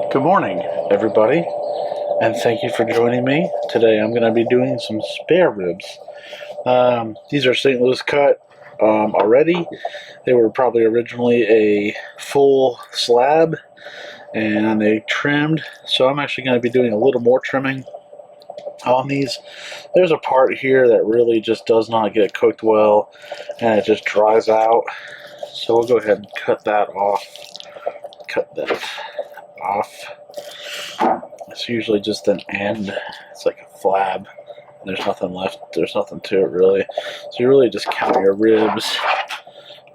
Good morning, everybody, and thank you for joining me. Today I'm going to be doing some spare ribs. These are St. Louis cut already. They were probably originally a full slab, and they trimmed, so I'm actually going to be doing a little more trimming on these. There's a part here that really just does not get cooked well, and it just dries out, so we'll go ahead and cut that off. It's usually just an end. It's like a flab. There's nothing left. There's nothing to it really. So you really just count your ribs.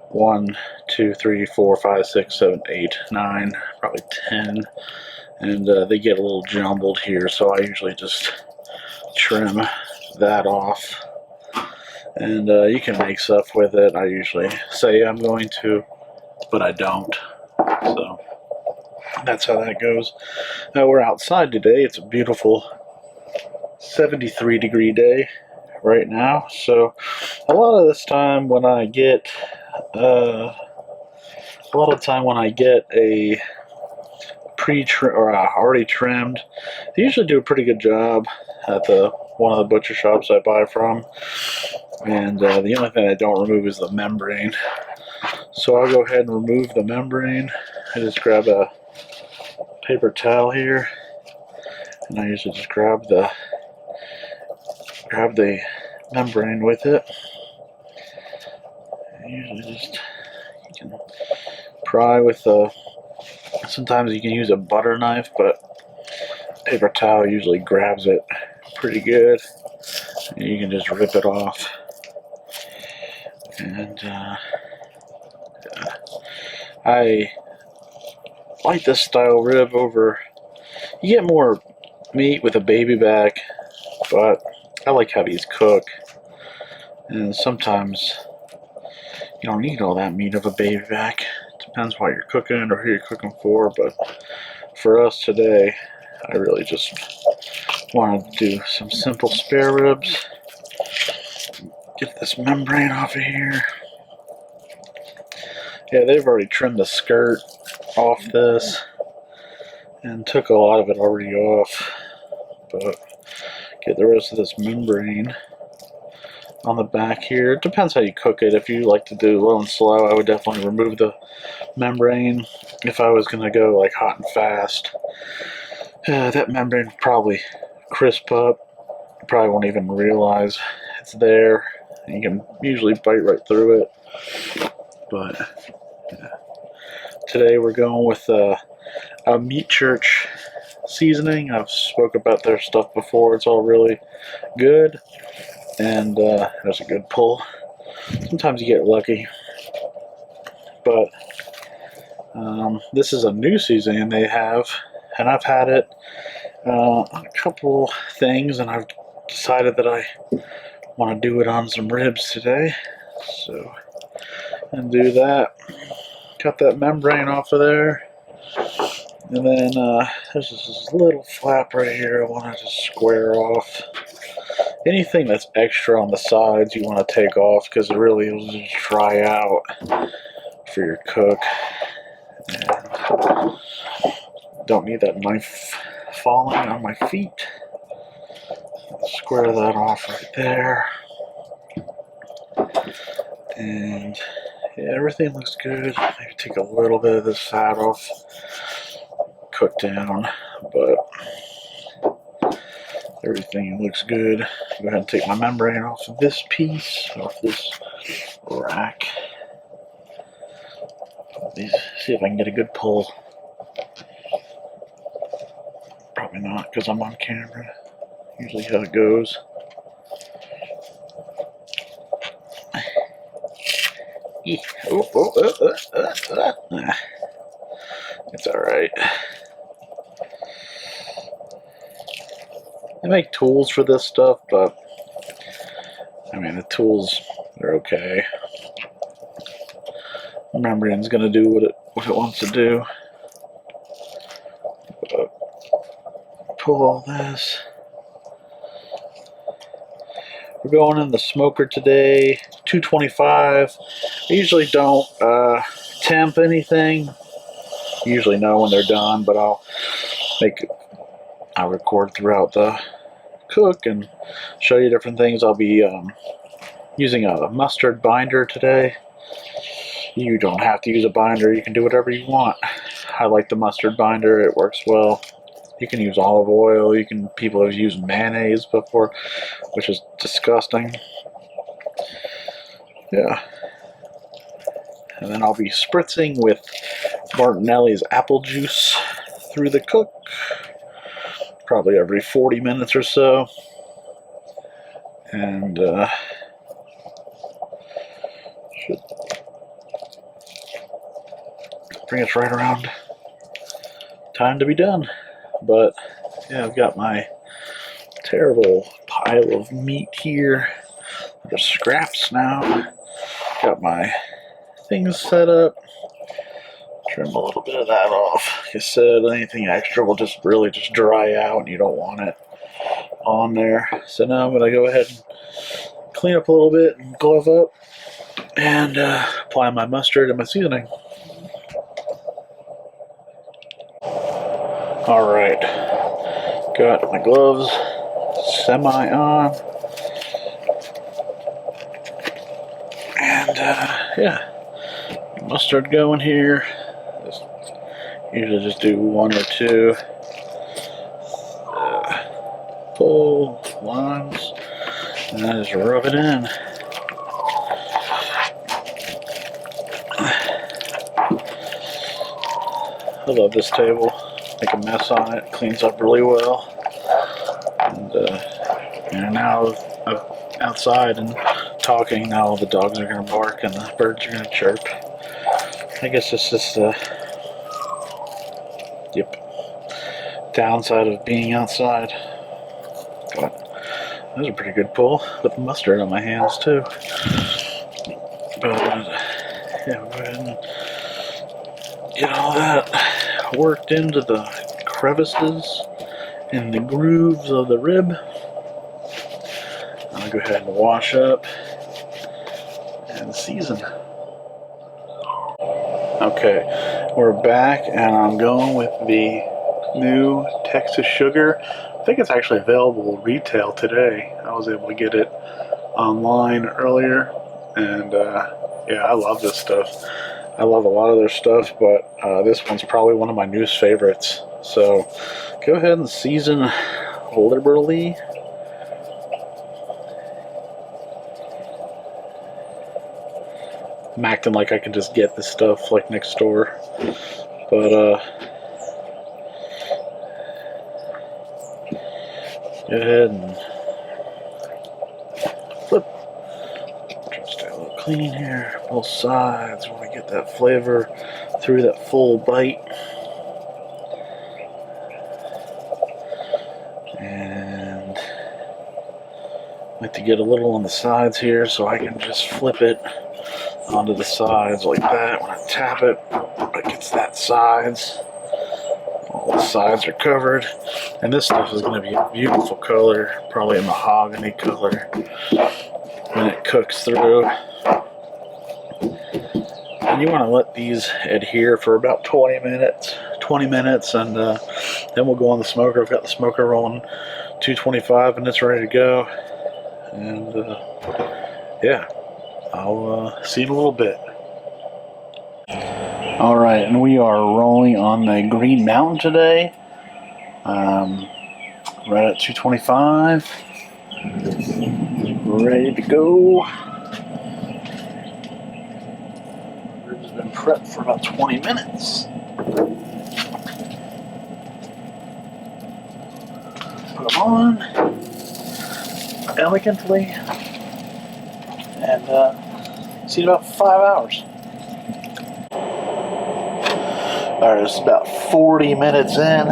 1, 2, 3, 4, 5, 6, 7, 8, 9, probably 10. And they get a little jumbled here, so I usually just trim that off. And you can make stuff with it. I usually say I'm going to, but I don't. So that's how that goes. Now we're outside today. It's a beautiful 73-degree day right now. So a lot of this time when I get a pre-trim or already trimmed, they usually do a pretty good job at one of the butcher shops I buy from. And the only thing I don't remove is the membrane. So I'll go ahead and remove the membrane. I just grab a paper towel here, and I usually just grab the membrane with it. And usually just you can pry with sometimes you can use a butter knife, but paper towel usually grabs it pretty good, and you can just rip it off. And I like this style rib over. You get more meat with a baby back, but I like how these cook. And sometimes you don't need all that meat of a baby back. Depends what you're cooking or who you're cooking for, but for us today, I really just wanted to do some simple spare ribs. Get this membrane off of here. Yeah, they've already trimmed the skirt off this and took a lot of it already off, but get the rest of this membrane on the back here. It depends how you cook it. If you like to do low and slow, I would definitely remove the membrane. If I was going to go like hot and fast, that membrane would probably crisp up. You probably won't even realize it's there. You can usually bite right through it. But yeah. Today we're going with a Meat Church seasoning. I've spoke about their stuff before. It's all really good, and there's a good pull. Sometimes you get lucky, but this is a new seasoning they have, and I've had it on a couple things, and I've decided that I want to do it on some ribs today. So, and do that. Cut that membrane off of there, and then there's this little flap right here I want to just square off. Anything that's extra on the sides you want to take off, because it really will just dry out for your cook. And don't need that knife falling on my feet. Square that off right there. And yeah, everything looks good. Maybe take a little bit of this fat off, cook down, but everything looks good. Go ahead and take my membrane off of this piece, off this rack. See if I can get a good pull. Probably not, because I'm on camera. Usually how it goes. It's alright. They make tools for this stuff, but I mean, the tools are okay. The membrane's gonna do what it wants to do. But pull all this. We're going in the smoker today, 225. I usually don't temp anything. Usually know when they're done, but I'll I record throughout the cook and show you different things. I'll be using a mustard binder today. You don't have to use a binder, you can do whatever you want. I like the mustard binder, it works well. You can use olive oil, people have used mayonnaise before, which is disgusting. Yeah. And then I'll be spritzing with Martinelli's apple juice through the cook, probably every 40 minutes or so. And should bring us right around time to be done. But yeah, I've got my terrible pile of meat here. There's scraps now. Got my things set up. Trim a little bit of that off. Like I said, anything extra will just really dry out and you don't want it on there. So now I'm going to go ahead and clean up a little bit and glove up and apply my mustard and my seasoning. Alright, got my gloves semi on. And yeah, mustard going here. Usually just do one or two full lines and then just rub it in. I love this table. Make a mess on it, cleans up really well. And now I'm outside and talking, now the dogs are going to bark and the birds are going to chirp. I guess it's just the downside of being outside. But that was a pretty good pull with mustard on my hands too. But yeah, we'll go ahead and get all that worked into the crevices and the grooves of the rib. I'll go ahead and wash up and season. Okay, we're back and I'm going with the new Texas sugar. I think it's actually available retail today. I was able to get it online earlier, and yeah, I love this stuff. I love a lot of their stuff, but this one's probably one of my newest favorites. So go ahead and season liberally. I'm acting like I can just get this stuff like next door, but go ahead and flip. Try to stay a little clean here, both sides. Want to get that flavor through that full bite. And I like to get a little on the sides here so I can just flip it onto the sides like that. When I tap it, it gets that sides. All the sides are covered. And this stuff is going to be a beautiful color, probably a mahogany color when it cooks through. And you want to let these adhere for about 20 minutes, and then we'll go on the smoker. I've got the smoker rolling 225 and it's ready to go. And yeah, I'll see you in a little bit. Alright, and we are rolling on the Green Mountain today. Right at 225. Ready to go. Ribs have been prepped for about 20 minutes. Put them on elegantly and see in about 5 hours. Alright, it's about 40 minutes in.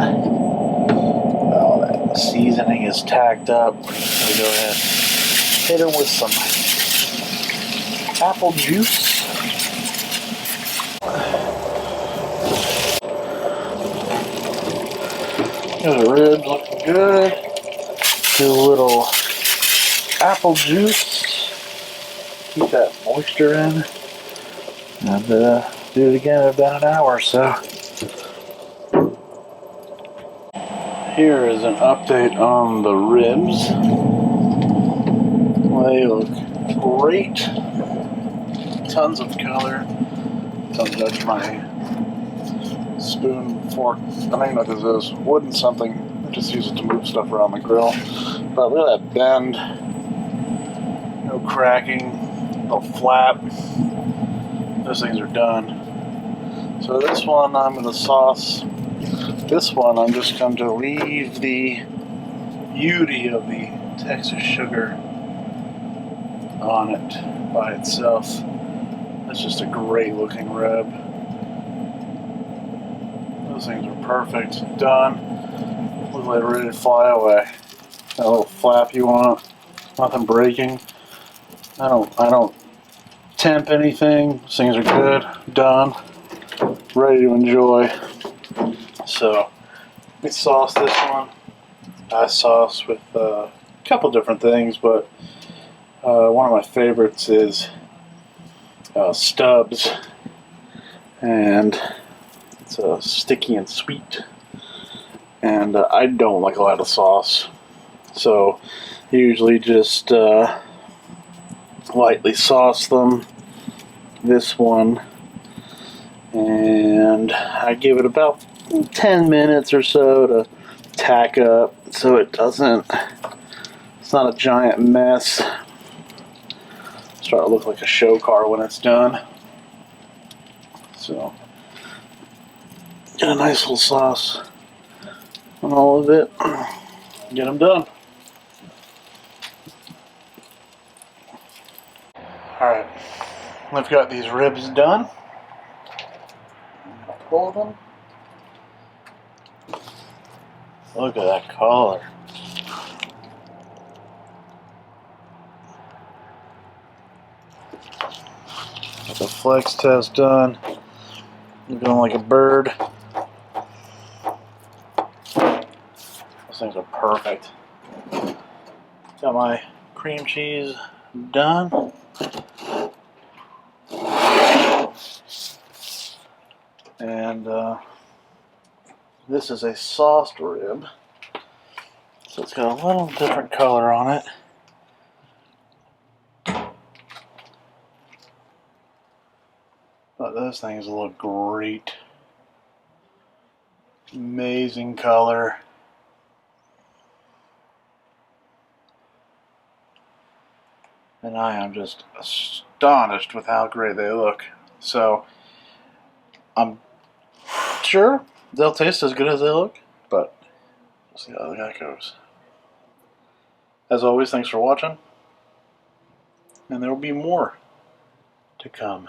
Oh, that seasoning is tacked up. We're just going to go ahead and hit them with some apple juice. The ribs looking good. Do a little apple juice. Keep that moisture in. And do it again in about an hour or so. Here is an update on the ribs. They look great. Tons of color. Don't judge my spoon, fork. I don't even know what this is. Wooden something. I just use it to move stuff around the grill. But look at that bend. No cracking. No flap. Those things are done. So this one I'm going to sauce. This one I'm just going to leave the beauty of the Texas sugar on it by itself. That's just a great looking rib. Those things are perfect. Done. Look like they're ready to fly away. That little flap you want. Nothing breaking. I don't temp anything. These things are good. Done. Ready to enjoy. So we sauce this one. I sauce with a couple different things, but one of my favorites is Stubbs, and it's sticky and sweet. And I don't like a lot of sauce, so usually just lightly sauce them. This one, and I give it about 10 minutes or so to tack up, so it's not a giant mess. Start to look like a show car when it's done. So get a nice little sauce on all of it. Get them done. Alright, I've got these ribs done. Pull them. Look at that color. Got the flex test done. Looking like a bird. Those things are perfect. Got my cream cheese done. And this is a sauced rib. So it's got a little different color on it. But those things look great. Amazing color. And I am just astonished with how great they look. So I'm sure they'll taste as good as they look, but we'll see how that goes. As always, thanks for watching, and there will be more to come.